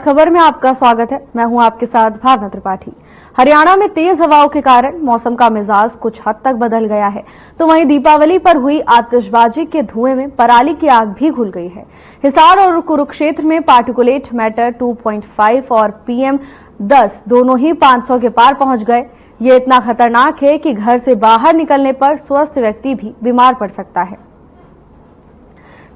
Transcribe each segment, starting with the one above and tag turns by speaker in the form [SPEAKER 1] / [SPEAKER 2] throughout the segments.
[SPEAKER 1] खबर में आपका स्वागत है। मैं हूं आपके साथ भावना त्रिपाठी। हरियाणा में तेज हवाओं के कारण मौसम का मिजाज कुछ हद तक बदल गया है, तो वहीं दीपावली पर हुई आतिशबाजी के धुएं में पराली की आग भी घुल गई है। हिसार और कुरुक्षेत्र में पार्टिकुलेट मैटर 2.5 और PM10 दोनों ही 500 के पार पहुंच गए। ये इतना खतरनाक है कि घर से बाहर निकलने पर स्वस्थ व्यक्ति भी बीमार पड़ सकता है।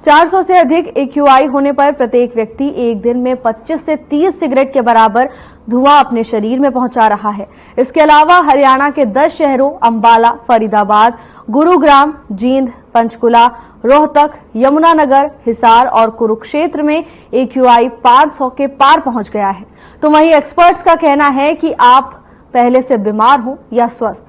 [SPEAKER 1] 400 से अधिक AQI होने पर प्रत्येक व्यक्ति एक दिन में 25 से 30 सिगरेट के बराबर धुआं अपने शरीर में पहुंचा रहा है। इसके अलावा हरियाणा के 10 शहरों अंबाला, फरीदाबाद, गुरुग्राम, जींद, पंचकुला, रोहतक, यमुनानगर, हिसार और कुरुक्षेत्र में AQI 500 के पार पहुंच गया है। तो वहीं एक्सपर्ट्स का कहना है कि आप पहले से बीमार हो या स्वस्थ,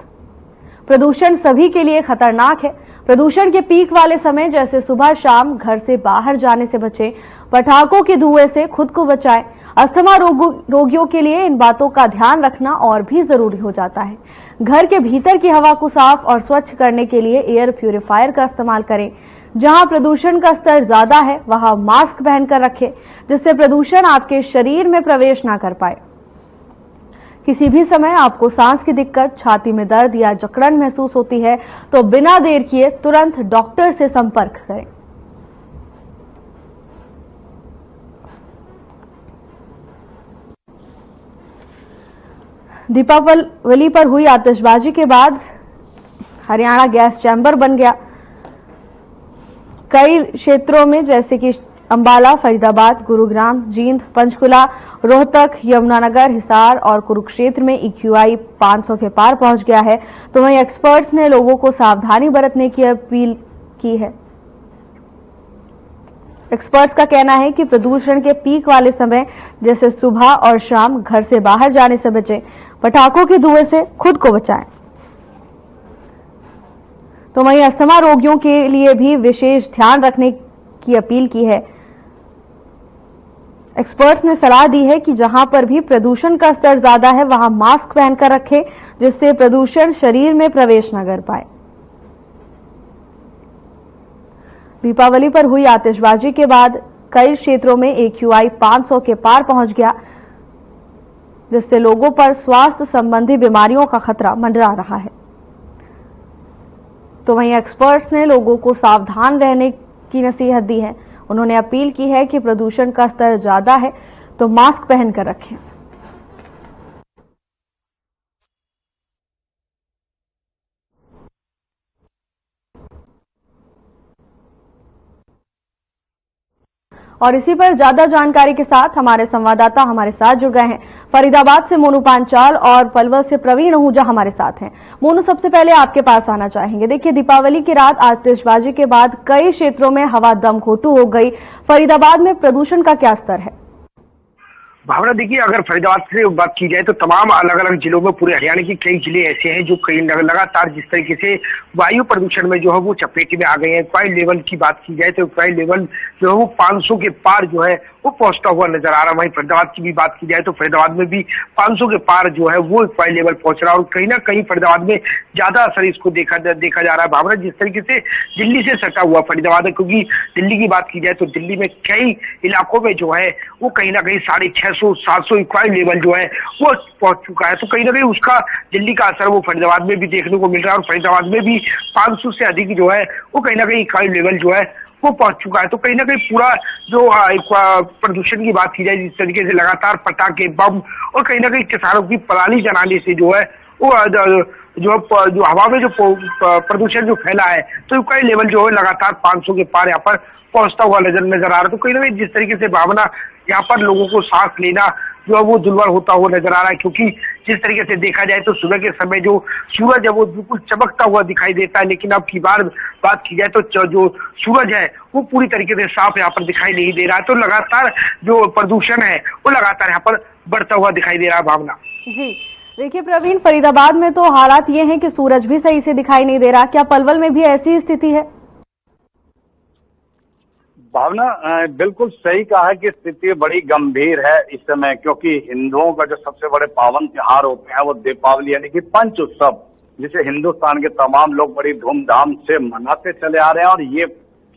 [SPEAKER 1] प्रदूषण सभी के लिए खतरनाक है। प्रदूषण के पीक वाले समय जैसे सुबह शाम घर से बाहर जाने से बचें, पटाखों के धुएं से खुद को बचाएं। अस्थमा रोगियों के लिए इन बातों का ध्यान रखना और भी जरूरी हो जाता है। घर के भीतर की हवा को साफ और स्वच्छ करने के लिए एयर प्यूरिफायर का इस्तेमाल करें। जहां प्रदूषण का स्तर ज्यादा है वहां मास्क पहनकर रखें, जिससे प्रदूषण आपके शरीर में प्रवेश न कर पाए। किसी भी समय आपको सांस की दिक्कत, छाती में दर्द या जकड़न महसूस होती है तो बिना देर किए तुरंत डॉक्टर से संपर्क करें। दीपावली पर हुई आतिशबाजी के बाद हरियाणा गैस चैम्बर बन गया। कई क्षेत्रों में जैसे कि अंबाला, फरीदाबाद, गुरुग्राम, जींद, पंचकुला, रोहतक, यमुनानगर, हिसार और कुरुक्षेत्र में AQI 500 के पार पहुंच गया है। तो वहीं एक्सपर्ट्स ने लोगों को सावधानी बरतने की अपील की है। एक्सपर्ट्स का कहना है कि प्रदूषण के पीक वाले समय जैसे सुबह और शाम घर से बाहर जाने से बचें, पटाखों के धुएं से खुद को बचाएं। तो वहीं अस्थमा रोगियों के लिए भी विशेष ध्यान रखने की अपील की है। एक्सपर्ट्स ने सलाह दी है कि जहां पर भी प्रदूषण का स्तर ज्यादा है वहां मास्क पहनकर रखें, जिससे प्रदूषण शरीर में प्रवेश न कर पाए। दीपावली पर हुई आतिशबाजी के बाद कई क्षेत्रों में AQI 500 के पार पहुंच गया, जिससे लोगों पर स्वास्थ्य संबंधी बीमारियों का खतरा मंडरा रहा है। तो वहीं एक्सपर्ट्स ने लोगों को सावधान रहने की नसीहत दी है। उन्होंने अपील की है कि प्रदूषण का स्तर ज्यादा है तो मास्क पहनकर रखें। और इसी पर ज्यादा जानकारी के साथ हमारे संवाददाता हमारे साथ जुड़ गए हैं। फरीदाबाद से मोनू पांचाल और पलवल से प्रवीण आहूजा हमारे साथ हैं। मोनू, सबसे पहले आपके पास आना चाहेंगे। देखिए, दीपावली की रात आतिशबाजी के बाद कई क्षेत्रों में हवा दम घोटू हो गई। फरीदाबाद में प्रदूषण का क्या स्तर है?
[SPEAKER 2] भावना, देखिए, अगर फरीदाबाद से बात की जाए तो तमाम अलग अलग जिलों में पूरे हरियाणा के कई जिले ऐसे हैं जो कई लगातार जिस तरीके से वायु प्रदूषण में जो है वो चपेट में आ गए हैं। एक्वाई लेवल की बात की जाए तो एक्वाई लेवल जो है वो 500 के पार जो है वो पहुंचता हुआ नजर आ रहा है। वहीं फरीदाबाद की भी बात की जाए तो फरीदाबाद में भी 500 के पार जो है वो एक्वाई लेवल पहुंच रहा है और कहीं ना कहीं फरीदाबाद में ज्यादा असर इसको देखा जा रहा है। भावना, जिस तरीके से दिल्ली से सटा हुआ फरीदाबाद है, क्योंकि दिल्ली की बात की जाए तो दिल्ली में कई इलाकों में जो है वो कहीं ना कहीं 650-700 एक्वाई लेवल जो है वो पहुंच चुका है। तो कहीं ना कहीं उसका दिल्ली का असर वो फरीदाबाद में भी देखने को मिल रहा है और फरीदाबाद में भी 500 से अधिक जो है वो कहीं ना कहीं एक्वाई लेवल जो है वो पहुंच चुका है। तो कहीं ना कहीं पूरा जो प्रदूषण की बात की जाए, जिस तरीके से लगातार पटाखे, बम और कहीं ना कहीं किसानों की पराली जलाने से जो है वो जो हवा में जो प्रदूषण जो फैला है, तो कई लेवल जो है लगातार 500 के पार यहाँ पर पहुंचता हुआ नजर आ रहा है। तो कहीं ना कहीं जिस तरीके से भावना यहाँ पर लोगों को सांस लेना जो है वो दुर्लभ होता हुआ नजर आ रहा है, क्योंकि जिस तरीके से देखा जाए तो सुबह के समय जो सूरज है वो बिल्कुल चमकता हुआ दिखाई देता है, लेकिन अब की बार बात की जाए तो जो सूरज है वो पूरी तरीके से साफ यहाँ पर दिखाई नहीं दे रहा है। तो लगातार जो प्रदूषण है वो लगातार यहाँ पर बढ़ता हुआ दिखाई दे रहा है। भावना
[SPEAKER 1] जी, देखिए प्रवीण, फरीदाबाद में तो हालात ये हैं कि सूरज भी सही से दिखाई नहीं दे रहा। क्या पलवल में भी ऐसी स्थिति है?
[SPEAKER 3] भावना, बिल्कुल सही कहा है कि स्थिति बड़ी गंभीर है इस समय, क्योंकि हिंदुओं का जो सबसे बड़े पावन त्योहार होते हैं वो दीपावली यानी कि पंच उत्सव, जिसे हिंदुस्तान के तमाम लोग बड़ी धूमधाम से मनाते चले आ रहे हैं। और ये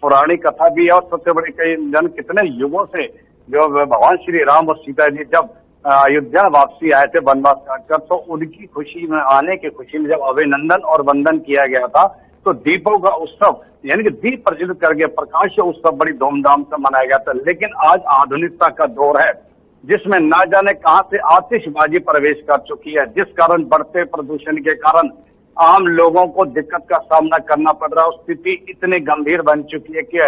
[SPEAKER 3] पुरानी कथा भी है और सबसे बड़ी कई जन कितने युगों से जो भगवान श्री राम और सीता जी जब अयोध्या वापसी आए थे वनवास काटकर, तो उनकी खुशी में, आने की खुशी में जब अभिनंदन और वंदन किया गया था, तो दीपों का उत्सव यानी कि दीप प्रज्वलित करके प्रकाश उत्सव बड़ी धूमधाम से मनाया गया था। लेकिन आज आधुनिकता का दौर है जिसमें ना जाने कहां से आतिशबाजी प्रवेश कर चुकी है, जिस कारण बढ़ते प्रदूषण के कारण आम लोगों को दिक्कत का सामना करना पड़ रहा है। स्थिति इतनी गंभीर बन चुकी है कि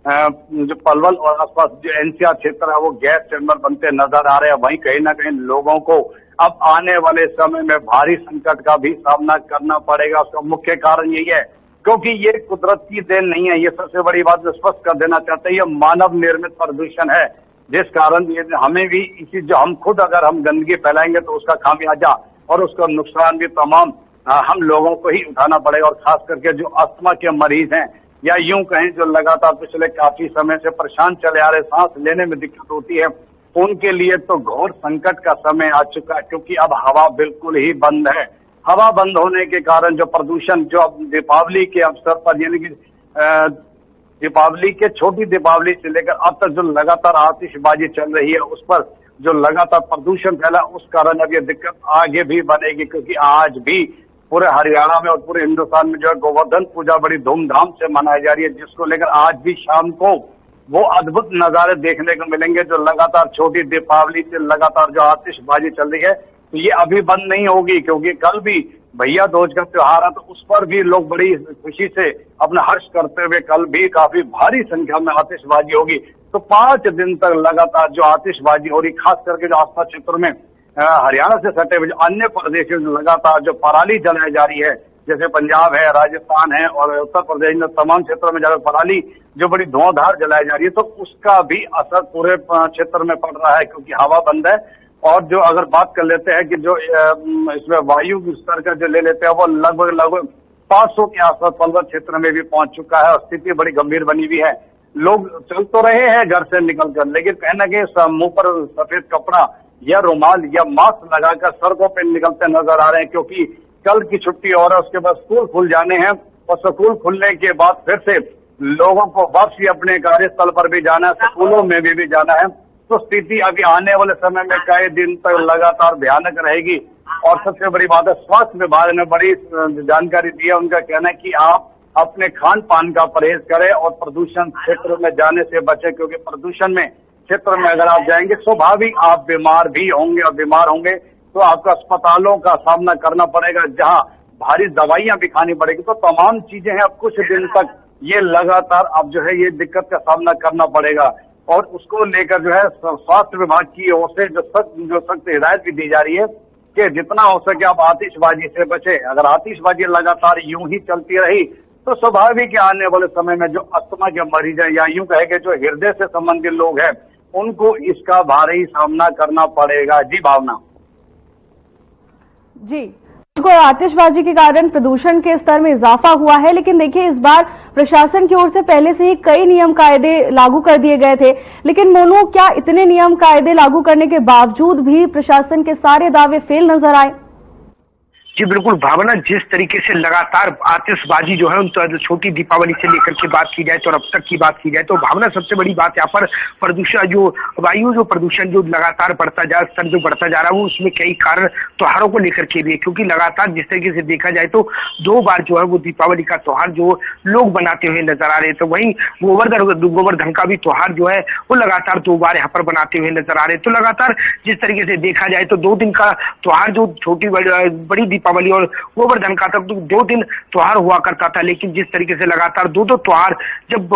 [SPEAKER 3] जो पलवल और आसपास जो एनसीआर क्षेत्र है वो गैस चैम्बर बनते नजर आ रहे हैं। वहीं कहीं ना कहीं लोगों को अब आने वाले समय में भारी संकट का भी सामना करना पड़ेगा। उसका मुख्य कारण यही है क्योंकि ये कुदरत की देन नहीं है, ये सबसे बड़ी बात स्पष्ट कर देना चाहते हैं, ये मानव निर्मित प्रदूषण है, जिस कारण ये हमें भी इसी जो हम खुद अगर हम गंदगी फैलाएंगे तो उसका खामियाजा और उसका नुकसान भी तमाम हम लोगों को ही उठाना पड़ेगा। और खास करके जो अस्थमा के मरीज हैं या यूं कहें जो लगातार पिछले काफी समय से परेशान चले आ रहे, सांस लेने में दिक्कत होती है, उनके लिए तो घोर संकट का समय आ चुका है क्योंकि अब हवा बिल्कुल ही बंद है। हवा बंद होने के कारण जो प्रदूषण जो अब दीपावली के अवसर पर यानी कि दीपावली के छोटी दीपावली से लेकर अब तक जो लगातार आतिशबाजी चल रही है उस पर जो लगातार प्रदूषण फैला, उस कारण अब ये दिक्कत आगे भी बनेगी क्योंकि आज भी पूरे हरियाणा में और पूरे हिंदुस्तान में जो है गोवर्धन पूजा बड़ी धूमधाम से मनाई जा रही है, जिसको लेकर आज भी शाम को वो अद्भुत नजारे देखने को मिलेंगे। जो लगातार छोटी दीपावली से लगातार जो आतिशबाजी चल रही है तो ये अभी बंद नहीं होगी क्योंकि कल भी भैया दूज का त्योहार है, तो उस पर भी लोग बड़ी खुशी से अपना हर्ष करते हुए कल भी काफी भारी संख्या में आतिशबाजी होगी। तो 5 दिन तक लगातार जो आतिशबाजी हो रही, खास करके जो आसपास क्षेत्रों में हरियाणा से सटे हुए अन्य प्रदेशों में लगातार जो पराली जलाई जा रही है, जैसे पंजाब है, राजस्थान है और उत्तर प्रदेश में तमाम क्षेत्रों में जब पराली जो बड़ी धुआंधार जलाई जा रही है, तो उसका भी असर पूरे क्षेत्र में पड़ रहा है क्योंकि हवा बंद है। और जो अगर बात कर लेते हैं कि जो इसमें वायु स्तर का जो ले लेते हैं वो लगभग 500 के आसपास पलवल क्षेत्र में भी पहुंच चुका है और स्थिति बड़ी गंभीर बनी हुई है। लोग चल तो रहे हैं घर से निकलकर, लेकिन कहीं ना कहीं मुंह पर सफेद कपड़ा या रुमाल या मास्क लगाकर सड़कों पर निकलते नजर आ रहे हैं क्योंकि कल की छुट्टी और है, उसके बाद स्कूल खुल जाने हैं और स्कूल खुलने के बाद फिर से लोगों को वापसी अपने कार्यस्थल पर भी जाना है, स्कूलों में भी जाना है। तो स्थिति अभी आने वाले समय में कई दिन तक लगातार भयानक रहेगी। और सबसे बड़ी बात है, स्वास्थ्य विभाग ने बड़ी जानकारी दी है। उनका कहना है कि आप अपने खान पान का परहेज करें और प्रदूषण क्षेत्र में जाने से बचें क्योंकि प्रदूषण में क्षेत्र में अगर आप जाएंगे स्वाभाविक आप बीमार भी होंगे और बीमार होंगे तो आपको अस्पतालों का सामना करना पड़ेगा, जहां भारी दवाइयां भी खानी पड़ेगी। तो तमाम चीजें हैं, अब कुछ दिन तक ये लगातार अब जो है ये दिक्कत का सामना करना पड़ेगा। और उसको लेकर जो है स्वास्थ्य विभाग की ओर से जो सख्त हिदायत भी दी जा रही है कि जितना हो सके आप आतिशबाजी से बचे। अगर आतिशबाजी लगातार यूं ही चलती रही तो स्वाभाविक आने वाले समय में जो अस्थमा के मरीज हैं या यूं कहेंगे जो हृदय से संबंधित लोग हैं उनको इसका भारी सामना करना पड़ेगा। जी भावना
[SPEAKER 1] जी, को आतिशबाजी के कारण प्रदूषण के स्तर में इजाफा हुआ है, लेकिन देखिए इस बार प्रशासन की ओर से पहले से ही कई नियम कायदे लागू कर दिए गए थे। लेकिन मोनू, क्या इतने नियम कायदे लागू करने के बावजूद भी प्रशासन के सारे दावे फेल नजर आए?
[SPEAKER 2] जी बिल्कुल भावना, जिस तरीके से लगातार आतिशबाजी जो है उन तो छोटी दीपावली से लेकर के बात की जाए तो अब तक की बात की जाए तो भावना सबसे बड़ी बात यहाँ पर प्रदूषण जो वायु जो प्रदूषण जो लगातार बढ़ता जा स्तर जो बढ़ता जा रहा है वो उसमें कई कारण त्योहारों को लेकर के भी है क्योंकि लगातार जिस तरीके से देखा जाए तो 2 बार जो है वो दीपावली का त्योहार जो लोग बनाते हुए नजर आ रहे हैं। तो वहीं गोवर्धन का भी त्योहार जो है वो लगातार 2 बार यहाँ पर बनाते हुए नजर आ रहे हैं। तो लगातार जिस तरीके से देखा जाए तो 2 दिन का त्योहार जो छोटी बड़ी दीपावली और गोवर्धन का तक 2 दिन त्योहार हुआ करता था, लेकिन जिस तरीके से लगातार 2 त्योहार जब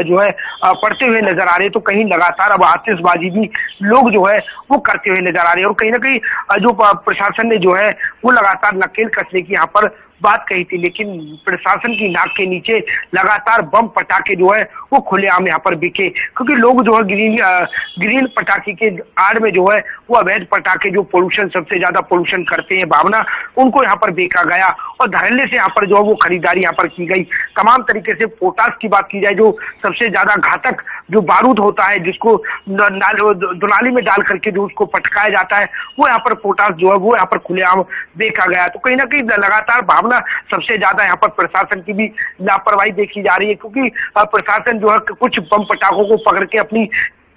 [SPEAKER 2] जो है पड़ते हुए नजर आ रहे तो कहीं लगातार अब आतिशबाजी भी लोग जो है वो करते हुए नजर आ रहे हैं। और कहीं ना कहीं जो प्रशासन ने जो है वो लगातार नकेल कसने की यहाँ पर बात कही थी, लेकिन प्रशासन की नाक के नीचे लगातार बम पटाखे जो है वो खुलेआम यहाँ पर बिके क्योंकि लोग जो है ग्रीन पटाखे के आड़ में जो है वो अवैध पटाखे जो पोल्यूशन सबसे ज्यादा पोल्यूशन करते हैं भावना उनको यहाँ पर बेचा गया और धड़ल्ले से यहाँ पर जो है वो खरीदारी यहाँ पर की गई। तमाम तरीके से पोटास की बात की जाए जो सबसे ज्यादा घातक जो बारूद होता है जिसको दुनाली में डाल करके जो उसको पटकाया जाता है वो यहाँ पर पोटास जो है वो यहाँ पर खुलेआम बेचा गया। तो कहीं ना कहीं लगातार भावना सबसे ज्यादा यहाँ पर प्रशासन की भी लापरवाही देखी जा रही है क्योंकि प्रशासन जो है कुछ बम पटाखों को पकड़ के अपनी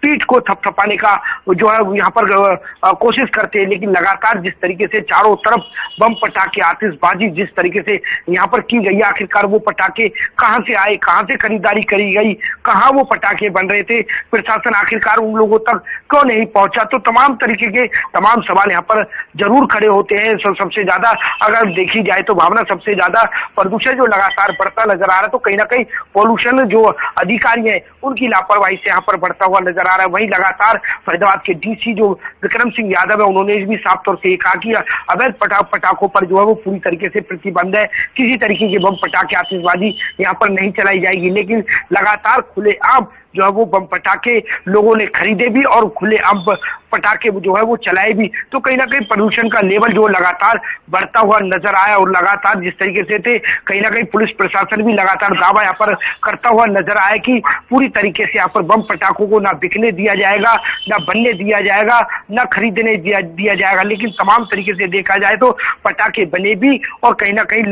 [SPEAKER 2] पीठ को थपथपाने का जो है यहाँ पर कोशिश करते हैं। लेकिन लगातार जिस तरीके से चारों तरफ बम पटाखे, आतिशबाजी जिस तरीके से यहाँ पर की गई, आखिरकार वो पटाखे कहां से आए, कहां से खरीदारी करी गई, कहां वो पटाखे बन रहे थे, प्रशासन आखिरकार उन लोगों तक क्यों नहीं पहुंचा, तो तमाम तरीके के तमाम सवाल यहाँ पर जरूर खड़े होते हैं। सबसे ज्यादा अगर देखी जाए तो भावना, सबसे ज्यादा प्रदूषण जो लगातार बढ़ता नजर आ रहा है, तो कहीं ना कहीं पॉल्यूशन जो अधिकारी है उनकी लापरवाही से यहाँ पर बढ़ता हुआ नजर आ रहा है। वहीं लगातार फरीदाबाद के डीसी जो विक्रम सिंह यादव है, उन्होंने भी साफ तौर से कहा कि अवैध पटाखों पर जो है वो पूरी तरीके से प्रतिबंध है, किसी तरीके के बम पटाखे, आतिशबाजी यहाँ पर नहीं चलाई जाएगी। लेकिन लगातार खुलेआम जो है वो बम पटाखे लोगों ने खरीदे भी और खुलेआम पटाखे जो है वो चलाए भी, तो कहीं ना कहीं प्रदूषण का लेवल जो लगातार बढ़ता हुआ नजर आया। और लगातार जिस तरीके से थे, कहीं ना कहीं पुलिस प्रशासन भी लगातार दावा यहाँ पर करता हुआ नजर आया कि पूरी तरीके से यहाँ पर बम पटाखों को ना बिकने दिया जाएगा, ना बनने दिया जाएगा, ना खरीदने दिया जाएगा। लेकिन तमाम तरीके से देखा जाए तो पटाखे बने भी और कहीं ना कहीं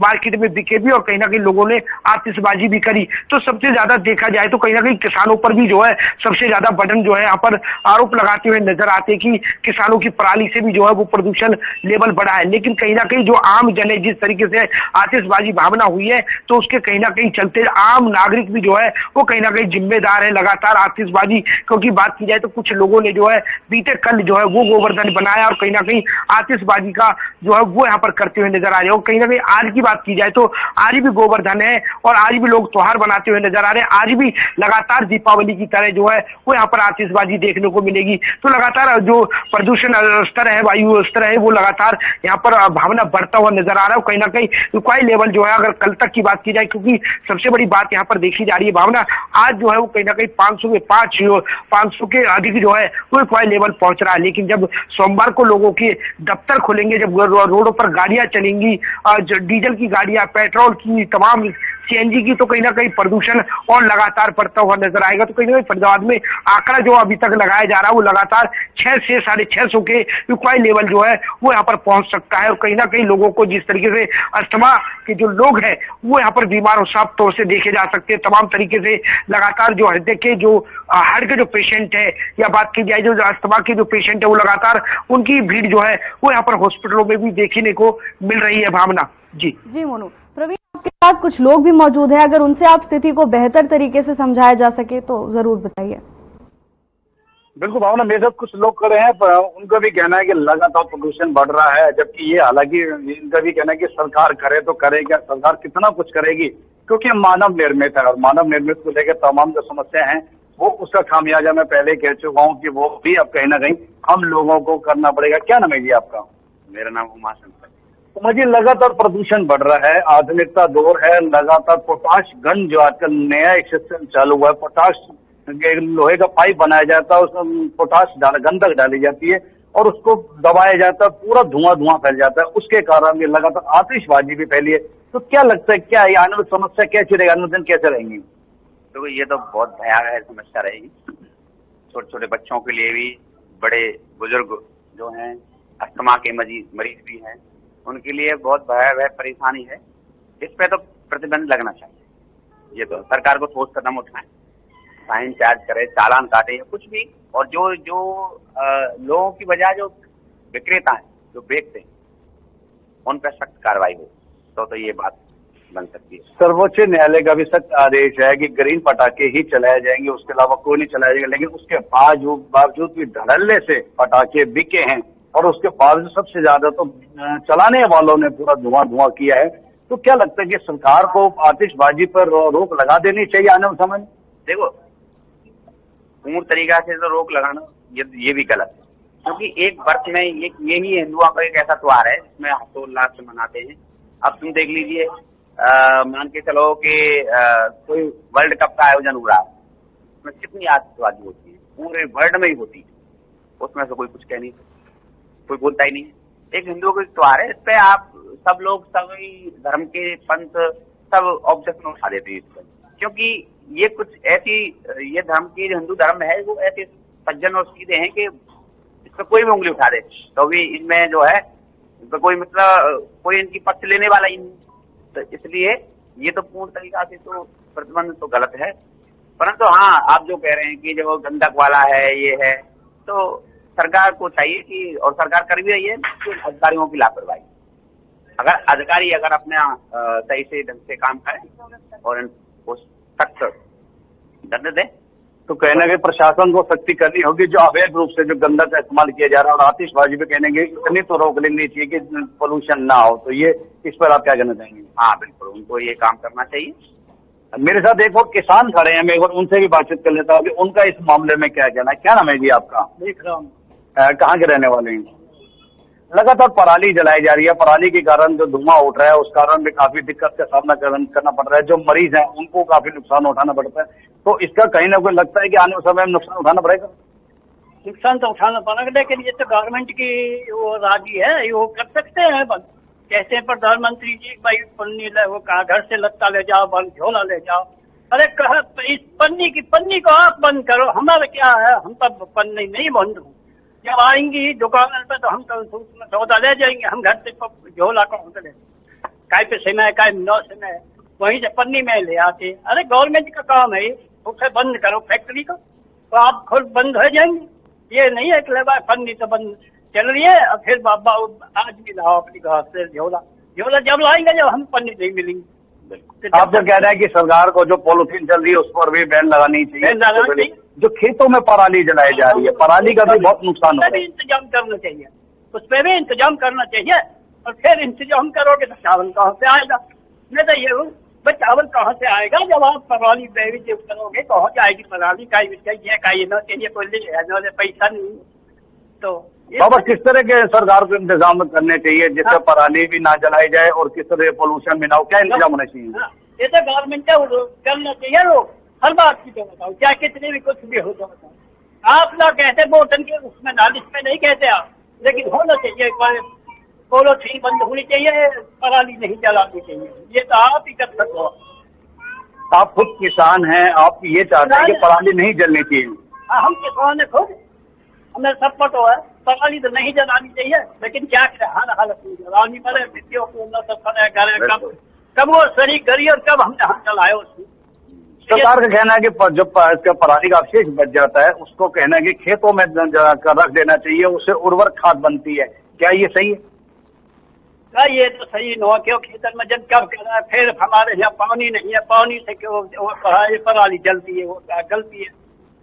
[SPEAKER 2] मार्केट में बिके भी और कहीं ना कहीं लोगों ने आतिशबाजी भी करी। तो सबसे ज्यादा देखा जाए तो कहीं ना कहीं किसानों पर भी जो है सबसे ज्यादा बर्डन जो है यहाँ पर आरोप लगाते हुए नजर आते कि किसानों की पराली से भी जो है वो प्रदूषण लेवल बढ़ा है। लेकिन कहीं ना कहीं जो आम जन है, जिस तरीके से आतिशबाजी भावना हुई है, तो उसके कहीं ना कहीं चलते आम नागरिक भी जो है वो कहीं ना कहीं जिम्मेदार है लगातार आतिशबाजी। क्योंकि बात की जाए तो कुछ लोगों ने जो है बीते कल जो है वो गोवर्धन बनाया और कहीं ना कहीं आतिशबाजी का जो है वो यहाँ पर करते हुए नजर आ रहे हैं। और कहीं ना कहीं आज की बात की जाए तो आज भी गोवर्धन है और आज भी लोग त्योहार बनाते हुए नजर आ रहे हैं। आज भी लगातार दीपावली की तरह जो है वो यहाँ पर आतिशबाजी देखने को मिलेगी। तो लगातार जो प्रदूषण स्तर है, वायु स्तर है, वो लगातार यहाँ पर भावना बढ़ता हुआ नजर आ रहा है। कहीं ना कहीं रिक्वायर्ड लेवल जो है अगर कल तक की बात की जाए, क्योंकि सबसे बड़ी बात यहाँ पर देखी जा रही है भावना, आज जो है वो कहीं ना कहीं 500 के अधिक जो है वो रिक्वायर्ड लेवल पहुंच रहा है। लेकिन जब सोमवार को लोगों के दफ्तर खुलेंगे, जब रोडों पर गाड़ियां चलेंगी, डीजल की गाड़ियां, पेट्रोल की, तमाम सीएनजी की, तो कहीं ना कहीं प्रदूषण और लगातार बढ़ता हुआ नजर आएगा। तो कहीं ना कहीं फरीदाबाद में आंकड़ा जो अभी तक लगाया जा रहा है वो लगातार 600 से 650 के रिक्वायर्ड लेवल जो है वो यहाँ पर पहुंच सकता है। और कहीं ना कहीं लोगों को जिस तरीके से अस्थमा के जो लोग हैं वो यहाँ पर बीमार और साफ तौर से देखे जा सकते हैं। तमाम तरीके से लगातार जो हृदय के जो हार्ट के जो पेशेंट है, या बात की जाए जो अस्थमा के जो पेशेंट है, वो लगातार उनकी भीड़ जो है वो यहाँ पर हॉस्पिटलों में भी देखने को मिल रही है। भावना जी
[SPEAKER 1] मोनू, प्रवीण आपके साथ कुछ लोग भी मौजूद हैं, अगर उनसे आप स्थिति को बेहतर तरीके से समझाया जा सके तो जरूर बताइए।
[SPEAKER 3] बिल्कुल भावना, मेरे साथ कुछ लोग खड़े हैं, उनका भी कहना है कि लगातार प्रदूषण बढ़ रहा है, जबकि ये हालांकि इनका भी कहना है कि सरकार करे तो करे क्या, सरकार कितना कुछ करेगी, क्योंकि मानव निर्मित है और मानव निर्मित को लेकर तमाम जो समस्या है वो उसका खामियाजा मैं पहले कह चुका हूँ कि वो भी अब कहीं ना कहीं हम लोगों को करना पड़ेगा। क्या नाम है जी आपका?
[SPEAKER 4] मेरा नाम उमाशंकर।
[SPEAKER 3] मुझे लगातार प्रदूषण बढ़ रहा है, आधुनिकता दौर है, लगातार पोटाश गन जो आजकल नया एक सिस्टम चालू हुआ है, पोटाश लोहे का पाइप बनाया जाता है, उसमें पोटाश गंधक डाली जाती है और उसको दबाया जाता है, पूरा धुआं फैल जाता है। उसके कारण ये लगातार आतिशबाजी भी फैली है। तो क्या लगता है, क्या आने वाली समस्या कैसी रहेगी, आने वाले दिन कैसे रहेंगी?
[SPEAKER 4] तो ये तो बहुत भयावह समस्या रहेगी, छोटे छोटे बच्चों के लिए भी, बड़े बुजुर्ग जो हैं, अस्थमा के मरीज भी हैं, उनके लिए बहुत भयावह परेशानी है। इस पे तो प्रतिबंध लगना चाहिए। ये तो सरकार को ठोस कदम उठाएं, फाइन चार्ज करे, चालान काटे या कुछ भी। और जो लोगों की वजह जो विक्रेता है, जो बेचते हैं, उन पर सख्त कार्रवाई हो तो ये बात बन सकती है।
[SPEAKER 3] सर्वोच्च न्यायालय का भी सख्त आदेश है कि ग्रीन पटाखे ही चलाए जाएंगे, उसके अलावा कोई नहीं चलाया जाएगा। लेकिन उसके बावजूद भी धड़ल्ले से पटाखे बिके हैं और उसके बावजूद सबसे ज्यादा तो चलाने वालों ने पूरा धुआं किया है। तो क्या लगता है कि सरकार को आतिशबाजी पर रोक लगा देनी चाहिए आने वाले समय में?
[SPEAKER 4] देखो, पूर्ण तरीका से तो रोक लगाना ये भी गलत है, क्योंकि एक वर्ष में यही हिंदुओं का एक ऐसा त्योहार है जिसमें हर्षोल्लास से मनाते हैं। अब तुम देख लीजिए, मान के चलो कि कोई वर्ल्ड कप का आयोजन हो रहा है, उसमें कितनी आतिशबाजी होती है, पूरे वर्ल्ड में ही होती है, उसमें से कोई कुछ कह नहीं, कोई बोलता ही नहीं। एक हिंदुओं का त्योहार है, इस पे आप सब लोग, सभी धर्म के पंथ सब ऑब्जेक्शन उठा देते हैं इस पर, क्योंकि ये कुछ ऐसी, ये धर्म की जो हिंदू धर्म है वो ऐसे सज्जन और सीधे हैं कि इस पर कोई भी उंगली उठा दे तो भी इनमें जो है, इस पर कोई मतलब कोई इनकी पक्ष लेने वाला ही नहीं। तो इसलिए ये तो पूर्ण तरीका से तो प्रतिबंध तो गलत है। परंतु हाँ, आप जो कह रहे हैं कि जो गंधक वाला है ये है, तो सरकार को चाहिए कि, और सरकार कर भी रही है, कि अधिकारियों की लापरवाही, अगर अधिकारी अगर अपना सही से ढंग से काम करें और इनको सख्त दंड दे,
[SPEAKER 3] तो कहने के प्रशासन को सख्ती करनी होगी। जो अवैध रूप से जो गंधक का इस्तेमाल किया जा रहा है और आतिशबाजी पे कहने के इतनी तो रोक लेनी चाहिए कि पोल्यूशन ना हो, तो ये इस पर आप क्या कहना चाहेंगे?
[SPEAKER 4] हाँ बिल्कुल, उनको ये काम करना चाहिए।
[SPEAKER 3] मेरे साथ एक और किसान खड़े हैं, मैं एक बार उनसे भी बातचीत कर लेता हूँ कि उनका इस मामले में क्या कहना है। क्या नाम है जी आपका?
[SPEAKER 5] देख रहा हूँ।
[SPEAKER 3] कहाँ के रहने वाले हैं? लगातार पराली जलाई जा रही है, पराली के कारण जो धुआं उठ रहा है उस कारण भी काफी दिक्कत का सामना करना पड़ रहा है। जो मरीज हैं उनको काफी नुकसान उठाना पड़ता है, तो इसका कहीं ना कोई लगता है कि आने वाले समय में नुकसान उठाना पड़ेगा।
[SPEAKER 5] नुकसान तो उठाना पड़ेगा, लेकिन ये तो गवर्नमेंट की वो राजी है, वो कर सकते हैं बंद। कहते हैं प्रधानमंत्री जी भाई पन्नी ले, वो कहा घर से लत्ता ले जाओ, बंद झोला ले जाओ। अरे कहा इस पन्नी को आप बंद करो, हमारा क्या है, हम तब पन्नी नहीं बंद हूँ। जब आएंगी दुकान पे तो हम तो सौदा ले जाएंगे, हम घर से झोला कौन से ले, काय पे समय काय नौ समय वहीं से पन्नी में ले आते। अरे गवर्नमेंट का काम है, उसे बंद करो फैक्ट्री को, तो आप खुद बंद हो जाएंगे। ये नहीं है कि पन्नी तो बंद चल रही है और फिर बाबा आज भी लाओ अपनी घर से झोला जब लाएंगे जब हम पन्नी नहीं मिलेंगी।
[SPEAKER 3] आप जो कह रहे हैं कि सरकार को जो पॉलिथीन चल रही है उस पर भी बैन लगानी चाहिए। जो खेतों में पराली जलाई जा रही है, पराली का भी बहुत नुकसान हो रहा है,
[SPEAKER 5] इंतजाम करना चाहिए, उस पर भी इंतजाम करना चाहिए। और फिर इंतजाम करोगे तो चावल कहाँ से आएगा? मैं तो ये हूँ भाई, चावल कहाँ से आएगा जब आप पराली बेबी जब करोगे? कहाँ जाएगी पराली? चाहिए न चाहिए कोई पैसा नहीं। तो
[SPEAKER 3] बाबा किस तरह के सरकार को इंतजाम करने चाहिए जिससे पराली भी ना जलाई जाए और किस तरह पोल्यूशन भी ना हो? क्या इंतजाम होना चाहिए?
[SPEAKER 5] ये तो गवर्नमेंट का करना चाहिए। लोग हर बात की तो बताओ, चाहे कितने भी कुछ भी हो तो बताओ। आप ना कहते बोतल के उसमें नालिश में नहीं कहते आप, लेकिन होना चाहिए पॉलिथीन बंद होनी चाहिए, पराली नहीं जलानी चाहिए। ये तो आप ही कर सको।
[SPEAKER 3] आप खुद किसान हैं, आप ये चाहते हैं कि पराली नहीं जलनी चाहिए?
[SPEAKER 5] हाँ, हम किसान है खुद, हमें सब पता है पराली तो नहीं जलानी चाहिए, लेकिन क्या करें हर हालत में जलानी पड़े। विद्यो को कब वो शरीर करी और कब हमने हाथ चलाए उसको।
[SPEAKER 3] सरकार का कहना है कि जो इसका पराली का अवशेष बच जाता है उसको कहना है कि खेतों में रख देना चाहिए, उससे उर्वरक खाद बनती है। क्या ये सही है?
[SPEAKER 5] ये तो सही न हो, क्यों खेतन में जब कब कर रहा है, फिर हमारे यहाँ पानी नहीं है, पानी से क्यों पराली जलती है, वो गलती है।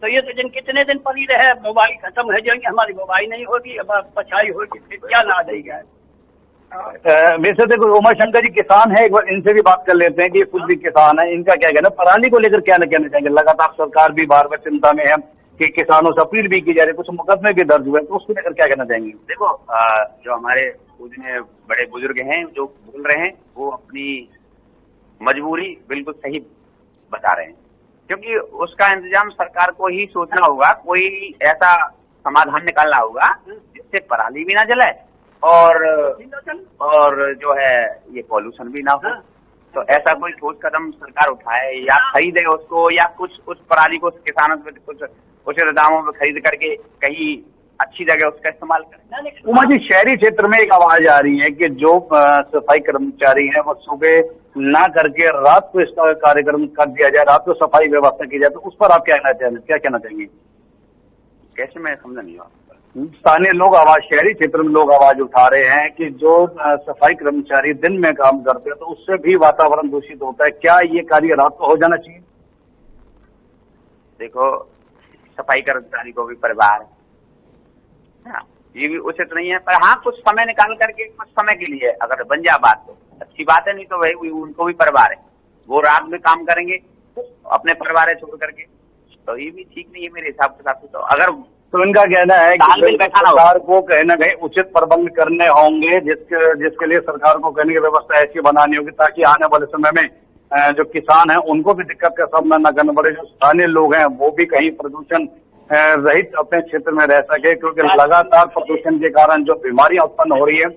[SPEAKER 5] तो ये तो जिन कितने दिन पड़ी रहे, बुवाई खत्म हो जाएंगे, हमारी बुवाई नहीं होगी, अब पछाई होगी, फिर क्या ना देगा।
[SPEAKER 3] वैसे देखो उमा शंकर जी किसान है, एक बार इनसे भी बात कर लेते हैं कि ये खुद भी किसान है, इनका क्या कहना, पराली को लेकर क्या कहना चाहेंगे? लगातार सरकार भी बार बार चिंता में है कि किसानों से अपील भी की जा रही है, कुछ मुकदमे भी दर्ज हुए, तो उसको लेकर क्या कहना चाहेंगे?
[SPEAKER 4] देखो जो हमारे पूजनीय बड़े बुजुर्ग हैं जो बोल रहे हैं वो अपनी मजबूरी बिल्कुल सही बता रहे हैं, क्योंकि उसका इंतजाम सरकार को ही सोचना होगा, कोई ऐसा समाधान निकालना होगा जिससे पराली भी ना जले और जो है ये पॉल्यूशन भी ना हो। तो ऐसा कोई ठोस कदम सरकार उठाए, या खरीदे उसको, या कुछ उस पराली को किसानों से कुछ उचित दामों में खरीद करके कहीं अच्छी जगह उसका इस्तेमाल करें।
[SPEAKER 3] उमा जी, शहरी क्षेत्र में एक आवाज आ रही है कि जो सफाई कर्मचारी हैं वो सुबह ना करके रात को इसका कार्यक्रम कर दिया जाए, रात को सफाई व्यवस्था की जाए, तो उस पर आप क्या कहना चाहेंगे?
[SPEAKER 4] कैसे, मैं समझा नहीं हुआ।
[SPEAKER 3] स्थानीय लोग आवाज, शहरी क्षेत्र में लोग आवाज उठा रहे हैं कि जो सफाई कर्मचारी दिन में काम करते हैं तो उससे भी वातावरण दूषित होता है। क्या ये कार्य रात को हो जाना चाहिए?
[SPEAKER 4] देखो, सफाई कर्मचारी को भी परिवार है, ये भी उचित नहीं है, पर हाँ कुछ समय निकाल करके कुछ समय के लिए अगर बन जाए बात तो अच्छी बात है, नहीं तो भाई उनको भी परिवार है, वो रात में काम करेंगे अपने परिवार छोड़ करके, तो ये भी ठीक नहीं है मेरे हिसाब से। तो अगर
[SPEAKER 3] तो इनका कहना है कि सरकार को कहीं ना कहीं उचित प्रबंध करने होंगे, जिसके लिए सरकार को कहने की व्यवस्था ऐसी बनानी होगी ताकि आने वाले समय में जो किसान हैं उनको भी दिक्कत का सामना न करना पड़े, जो स्थानीय लोग हैं वो भी कहीं प्रदूषण रहित अपने क्षेत्र में रह सके, क्योंकि लगातार प्रदूषण के कारण जो बीमारियां उत्पन्न हो रही है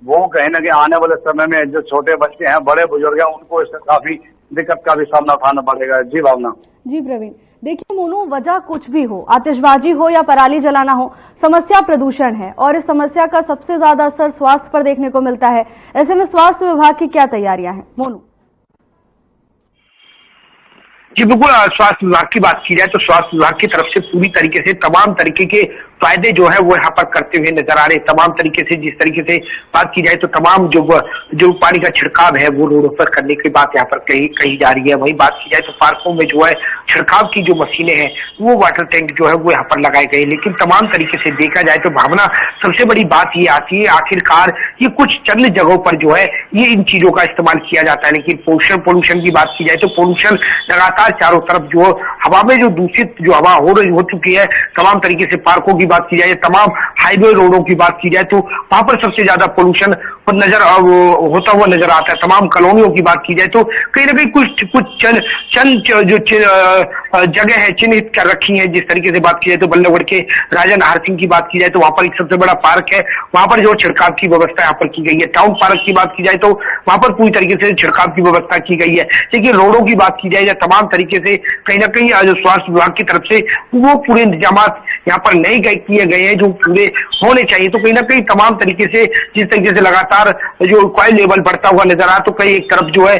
[SPEAKER 3] वो कहीं ना कहीं आने वाले समय में जो छोटे बच्चे हैं, बड़े बुजुर्ग हैं, उनको इससे काफी दिक्कत का भी सामना उठाना पड़ेगा। जी भावना।
[SPEAKER 1] जी प्रवीण, देखिए मोनू, वजह कुछ भी हो, आतिशबाजी हो या पराली जलाना हो, समस्या प्रदूषण है और इस समस्या का सबसे ज्यादा असर स्वास्थ्य पर देखने को मिलता है। ऐसे में स्वास्थ्य विभाग की क्या तैयारियां हैं मोनू?
[SPEAKER 2] जी बिल्कुल, स्वास्थ्य विभाग की बात की जाए तो स्वास्थ्य विभाग की तरफ से पूरी तरीके से तमाम तरीके के फायदे जो है वो यहाँ पर करते हुए नजर आ रहे हैं। तमाम तरीके से, जिस तरीके से बात की जाए तो तमाम जो पानी का छिड़काव है वो रोडों पर करने की बात यहाँ पर कही जा रही है। वहीं बात की जाए तो पार्कों में जो है छिड़काव की जो मशीनें हैं वो वाटर टैंक जो है वो यहाँ पर लगाए गए। लेकिन तमाम तरीके से देखा जाए तो भावना, सबसे बड़ी बात ये आती है आखिरकार ये कुछ चंद जगहों पर जो है ये इन चीजों का इस्तेमाल किया जाता है। लेकिन पोल्यूशन की बात की जाए तो पोल्यूशन लगातार चारों तरफ जो हवा में जो दूषित जो हवा हो चुकी है, तमाम तरीके से पार्कों की बात की जाए, तमाम हाईवे रोडों की बात की जाए तो वहां पर सबसे ज्यादा पोल्यूशन होता हुआ नजर आता है। तमाम कॉलोनियों की बात की जाए तो कहीं ना कहीं कुछ चंद जो जगह है चिन्हित कर रखी है। जिस तरीके से बात की जाए तो बल्लभगढ़ के राजा नाहर सिंह की बात की जाए तो वहां पर एक सबसे बड़ा पार्क है, वहां पर जो छिड़काव की व्यवस्था यहाँ पर की गई है। टाउन पार्क की बात की जाए तो वहां पर पूरी तरीके से छिड़काव की व्यवस्था की गई है। देखिए रोडों की बात की जाए या तमाम तरीके से कहीं ना कहीं जो स्वास्थ्य विभाग की तरफ से वो पूरे इंतजाम यहाँ पर नहीं किए गए हैं जो पूरे होने चाहिए। तो कहीं ना कहीं तमाम तरीके से जिस तरीके से लगातार जो क्वाइल लेवल बढ़ता हुआ नजर आ, तो कहीं एक तरफ जो है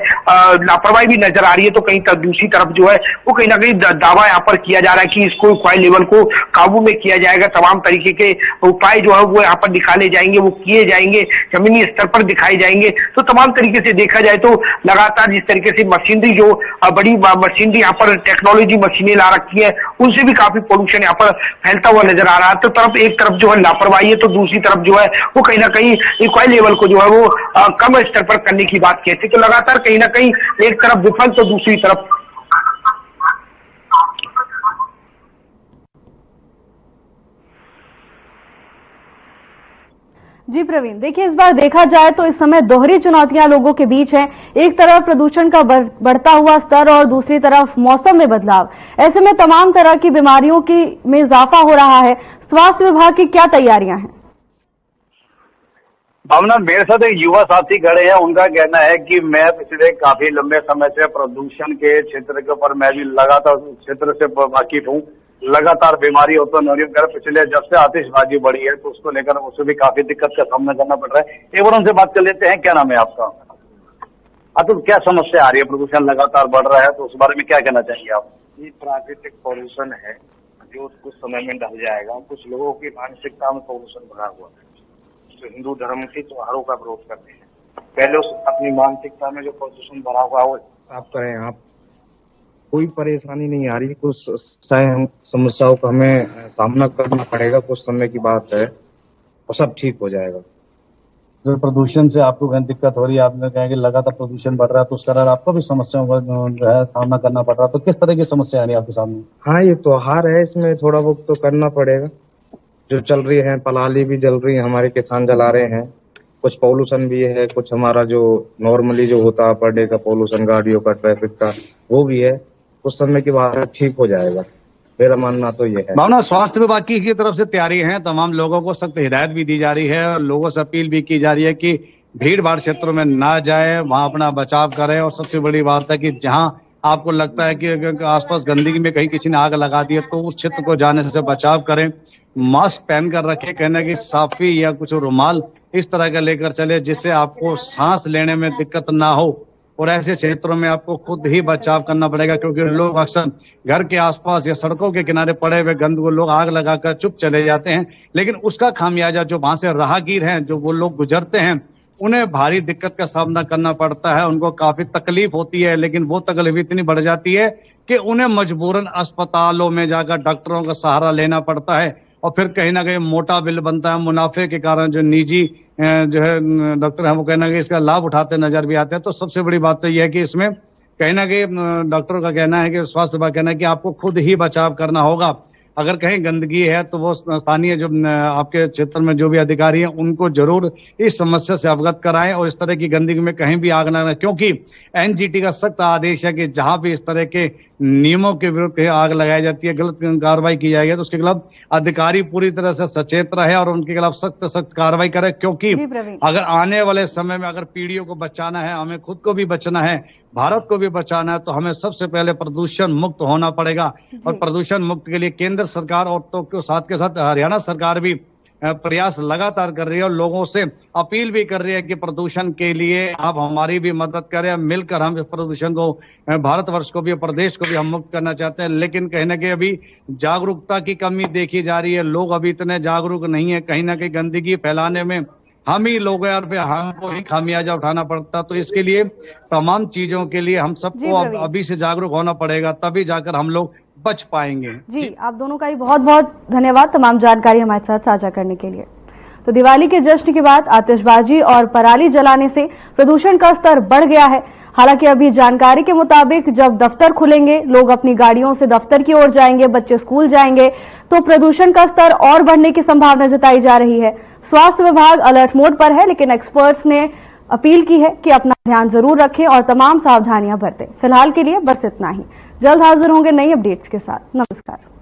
[SPEAKER 2] लापरवाही भी नजर आ रही है, तो कहीं दूसरी तरफ जो है वो कहीं ना कहीं दावा यहाँ पर किया जा रहा है कि इसको क्वाइल लेवल को काबू में किया जाएगा। तमाम तरीके के उपाय जो है वो यहाँ पर निकाले जाएंगे, वो किए जाएंगे, जमीनी स्तर पर दिखाए जाएंगे। तो तमाम तरीके से देखा जाए तो लगातार जिस तरीके से मशीनरी जो बड़ी मशीनरी यहाँ पर टेक्नोलॉजी मशीनें ला रखी है, उनसे भी काफी पोल्यूशन यहाँ पर फैलता हुआ नजर आ रहा है। तो एक तरफ जो है लापरवाही है, तो दूसरी तरफ जो है वो कहीं ना कहीं इक्वाइल लेवल को जो है वो कम स्तर पर करने की बात कहते। तो लगातार कहीं ना कहीं एक तरफ विफल तो दूसरी तरफ।
[SPEAKER 1] जी प्रवीण, देखिए इस बार देखा जाए तो इस समय दोहरी चुनौतियां लोगों के बीच हैं। एक तरफ प्रदूषण का बढ़ता हुआ स्तर और दूसरी तरफ मौसम में बदलाव। ऐसे में तमाम तरह की बीमारियों में इजाफा हो रहा है। स्वास्थ्य विभाग की क्या तैयारियां हैं?
[SPEAKER 3] भावना, मेरे साथ एक युवा साथी खड़े हैं। उनका कहना है कि मैं पिछले काफी लंबे समय से प्रदूषण के क्षेत्र के ऊपर मैं भी लगातार उस क्षेत्र से वाकिफ हूँ। लगातार बीमारी उत्पन्न हो रही है। पिछले जब से आतिशबाजी बढ़ी है तो उसको लेकर उसे भी काफी दिक्कत का सामना करना पड़ रहा है। एक बार उनसे बात कर लेते हैं। क्या नाम है आपका? अतुल, क्या समस्या आ रही है? प्रदूषण लगातार बढ़ रहा है तो उस बारे में क्या कहना चाहिए आप?
[SPEAKER 6] ये प्राकृतिक पॉल्यूशन है जो कुछ समय में ढल जाएगा। कुछ लोगों की मानसिकता में पॉल्यूशन भरा हुआ है जो हिंदू धर्म के त्योहारों का विरोध करते हैं। पहले उस अपनी मानसिकता में जो पॉल्यूशन भरा हुआ है वो साफ करें आप। कोई परेशानी नहीं आ रही। कुछ समस्याओं का हमें सामना करना पड़ेगा, कुछ समय की बात है और सब ठीक हो जाएगा।
[SPEAKER 7] जो प्रदूषण से आपको दिक्कत हो रही है, आपने कहा कि लगातार प्रदूषण बढ़ रहा है तो उस कारण आपको भी समस्याओं का जो है सामना करना पड़ रहा है। तो किस तरह की समस्या आ रही है आपके सामने?
[SPEAKER 6] हाँ, ये त्योहार है, इसमें थोड़ा बहुत तो करना पड़ेगा। जो चल रही है, पलाली भी जल रही है, हमारे किसान जला रहे हैं। कुछ पॉल्यूशन भी है, कुछ हमारा जो नॉर्मली जो होता है पर डे का पॉल्यूशन गाड़ियों का, ट्रैफिक का, वो भी है। कुछ समय के बाद ठीक हो जाएगा, मेरा मानना तो ये है।
[SPEAKER 7] भावना, स्वास्थ्य विभाग की तरफ से तैयारी है। तमाम लोगों को सख्त हिदायत भी दी जा रही है और लोगों से अपील भी की जा रही है कि भीड़ भाड़ क्षेत्रों में ना जाए, वहां अपना बचाव करें। और सबसे बड़ी बात है कि जहां आपको लगता है कि आसपास गंदगी में कहीं किसी ने आग लगा दी है तो उस क्षेत्र को जाने से बचाव करें। मास्क पहन कर रखें, कहना कि साफी या कुछ रुमाल इस तरह का लेकर चले जिससे आपको सांस लेने में दिक्कत ना हो। और ऐसे क्षेत्रों में आपको खुद ही बचाव करना पड़ेगा क्योंकि लोग अक्सर घर के आसपास या सड़कों के किनारे पड़े हुए गंद को लोग आग लगाकर चुप चले जाते हैं, लेकिन उसका खामियाजा जो वहां से राहगीर हैं, जो वो लोग गुजरते हैं, उन्हें भारी दिक्कत का सामना करना पड़ता है। उनको काफी तकलीफ होती है, लेकिन वो तकलीफ इतनी बढ़ जाती है कि उन्हें मजबूरन अस्पतालों में जाकर डॉक्टरों का सहारा लेना पड़ता है। और फिर कहीं ना कहीं मोटा बिल बनता है। मुनाफे के कारण जो निजी जो है डॉक्टर है वो कहना कि इसका लाभ उठाते नजर भी आते हैं। तो सबसे बड़ी बात तो यह है कि इसमें कहीं ना कहीं डॉक्टरों का कहना है कि स्वास्थ्य विभाग कहना है कि आपको खुद ही बचाव करना होगा। अगर कहीं गंदगी है तो वो स्थानीय जो आपके क्षेत्र में जो भी अधिकारी हैं उनको जरूर इस समस्या से अवगत कराएं और इस तरह की गंदगी में कहीं भी आग न लगाएं, क्योंकि एनजीटी का सख्त आदेश है कि जहां भी इस तरह के नियमों के विरुद्ध आग लगाई जाती है, गलत कार्रवाई की जाएगी तो उसके खिलाफ अधिकारी पूरी तरह से सचेत रहे और उनके खिलाफ सख्त कार्रवाई करे। क्योंकि अगर आने वाले समय में अगर पीढ़ियों को बचाना है, हमें खुद को भी बचना है, भारत को भी बचाना है, तो हमें सबसे पहले प्रदूषण मुक्त होना पड़ेगा। और प्रदूषण मुक्त के लिए केंद्र सरकार और तो साथ के साथ हरियाणा सरकार भी प्रयास लगातार कर रही है और लोगों से अपील भी कर रही है कि प्रदूषण के लिए आप हमारी भी मदद करें। मिलकर हम इस प्रदूषण को, भारतवर्ष को भी, प्रदेश को भी हम मुक्त करना चाहते हैं। लेकिन कहीं ना कहीं अभी जागरूकता की कमी देखी जा रही है। लोग अभी इतने जागरूक नहीं है। कहीं ना कहीं गंदगी फैलाने में हम ही लोग हैं और फिर हमको ही खामियाजा उठाना पड़ता। तो इसके लिए तमाम चीजों के लिए हम सबको अभी से जागरूक होना पड़ेगा, तभी जाकर हम लोग बच पाएंगे।
[SPEAKER 1] जी, आप दोनों का ही बहुत बहुत धन्यवाद तमाम जानकारी हमारे साथ साझा करने के लिए। तो दिवाली के जश्न के बाद आतिशबाजी और पराली जलाने से प्रदूषण का स्तर बढ़ गया है। हालांकि अभी जानकारी के मुताबिक जब दफ्तर खुलेंगे, लोग अपनी गाड़ियों से दफ्तर की ओर जाएंगे, बच्चे स्कूल जाएंगे, तो प्रदूषण का स्तर और बढ़ने की संभावना जताई जा रही है। स्वास्थ्य विभाग अलर्ट मोड पर है, लेकिन एक्सपर्ट्स ने अपील की है कि अपना ध्यान जरूर रखें और तमाम सावधानियां बरतें। फिलहाल के लिए बस इतना ही। जल्द हाजिर होंगे नई अपडेट्स के साथ। नमस्कार।